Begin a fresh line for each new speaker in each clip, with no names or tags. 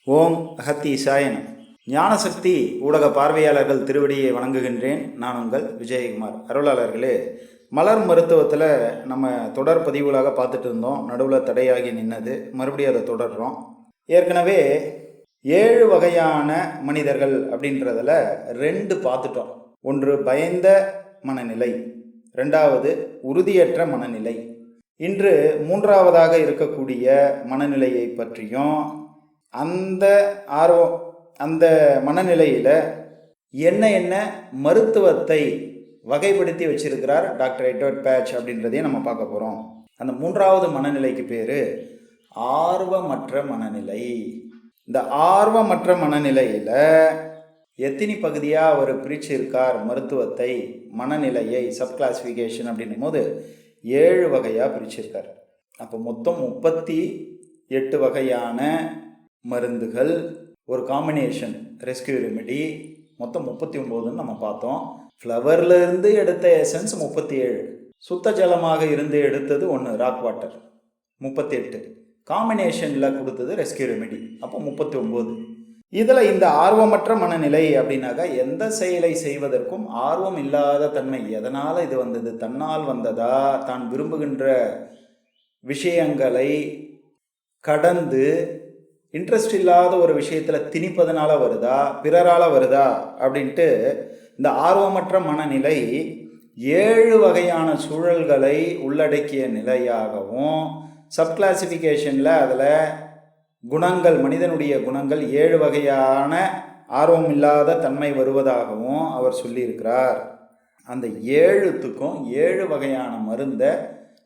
ஓம் அகத்தீசாயன். ஞானசக்தி ஊடக பார்வையாளர்கள் திருவடியை வணங்குகின்றேன். நான் உங்கள் விஜயகுமார். அருளாளர்களே, மலர் மருத்துவத்தில் நம்ம தொடர் பதிவுகளாக பார்த்துட்டு இருந்தோம். நடுவில் தடையாகி நின்னது, மறுபடியும் அதை தொடர்றோம். ஏற்கனவே 7 வகையான மனிதர்கள் அப்படின்றதில் 2 பார்த்துட்டோம். ஒன்று பயந்த மனநிலை, 2வது உறுதியற்ற மனநிலை. இன்று 3வதாக இருக்கக்கூடிய மனநிலையை பற்றியும், அந்த மனநிலையில் என்ன மருத்துவத்தை வகைப்படுத்தி வச்சிருக்கிறார் டாக்டர் எட்வர்ட் பேட்ச் அப்படின்றதையும் நம்ம பார்க்க போகிறோம். அந்த 3வது மனநிலைக்கு பேர் ஆர்வமற்ற மனநிலை. இந்த ஆர்வமற்ற மனநிலையில் எத்தனை பகுதியாக அவர் பிரிச்சிருக்கார் மருத்துவத்தை, மனநிலையை, சப் கிளாசிஃபிகேஷன் அப்படின்னும் போது 7 வகையாக பிரிச்சிருக்கார். அப்போ மொத்தம் 38 வகையான மருந்துகள், ஒரு காம்பினேஷன் ரெஸ்கியூ ரெமெடி, மொத்தம் 39ன்னு நம்ம பார்த்தோம். ஃப்ளவரில் இருந்து எடுத்த எசன்ஸ் 37, சுத்த ஜலமாக இருந்து எடுத்தது 1 ராக் வாட்டர் 38, காம்பினேஷனில் கொடுத்தது ரெஸ்கியூ ரெமெடி, அப்போ 39. இதில் இந்த ஆர்வமற்ற மனநிலை அப்படின்னாக்கா எந்த செயலை செய்வதற்கும் ஆர்வம் இல்லாத தன்மை. எதனால் இது வந்தது? தன்னால் வந்ததா? தான் விரும்புகின்ற விஷயங்களை கடந்து இன்ட்ரெஸ்ட் இல்லாத ஒரு விஷயத்தில் திணிப்பதனால வருதா, பிறரால் வருதா அப்படின்ட்டு இந்த ஆர்வமற்ற மனநிலை 7 வகையான சூழல்களை உள்ளடக்கிய நிலையாகவும், சப் கிளாசிஃபிகேஷனில் அதில் குணங்கள், மனிதனுடைய குணங்கள் 7 வகையான ஆர்வம் இல்லாத தன்மை வருவதாகவும் அவர் சொல்லியிருக்கிறார். அந்த 7த்துக்கும் 7 வகையான மருந்தை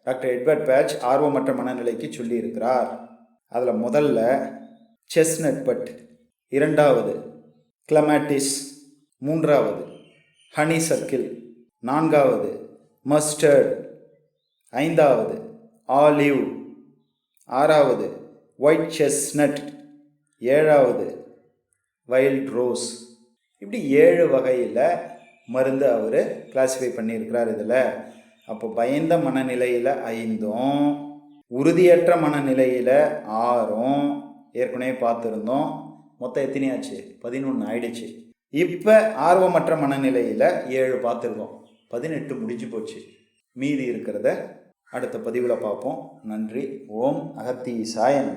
டாக்டர் எட்வர்ட் பேட்ச் ஆர்வமற்ற மனநிலைக்கு சொல்லியிருக்கிறார். அதில் முதல்ல செஸ்னட் பட், 2வது கிளமாட்டிஸ், 3வது ஹனி சர்க்கிள், 4வது மஸ்டர்ட், 5வது ஆலிவ், 6வது ஒயிட் செஸ்னட், 7வது வைல்ட் ரோஸ். இப்படி 7 வகையில் மருந்து அவர் கிளாஸிஃபை பண்ணியிருக்கிறார் இதில். அப்போ பயந்த மனநிலையில் 5, உறுதியற்ற மனநிலையில் 6 ஏற்கனவே பார்த்துருந்தோம். மொத்தம் எத்தனையாச்சு? 11 ஆயிடுச்சு. இப்போ ஆர்வமற்ற மனநிலையில் 7 பார்த்துருக்கோம், 18 முடிஞ்சு போச்சு. மீதி இருக்கிறத அடுத்த பதிவில் பார்ப்போம். நன்றி. ஓம் அகத்தீசாயன்.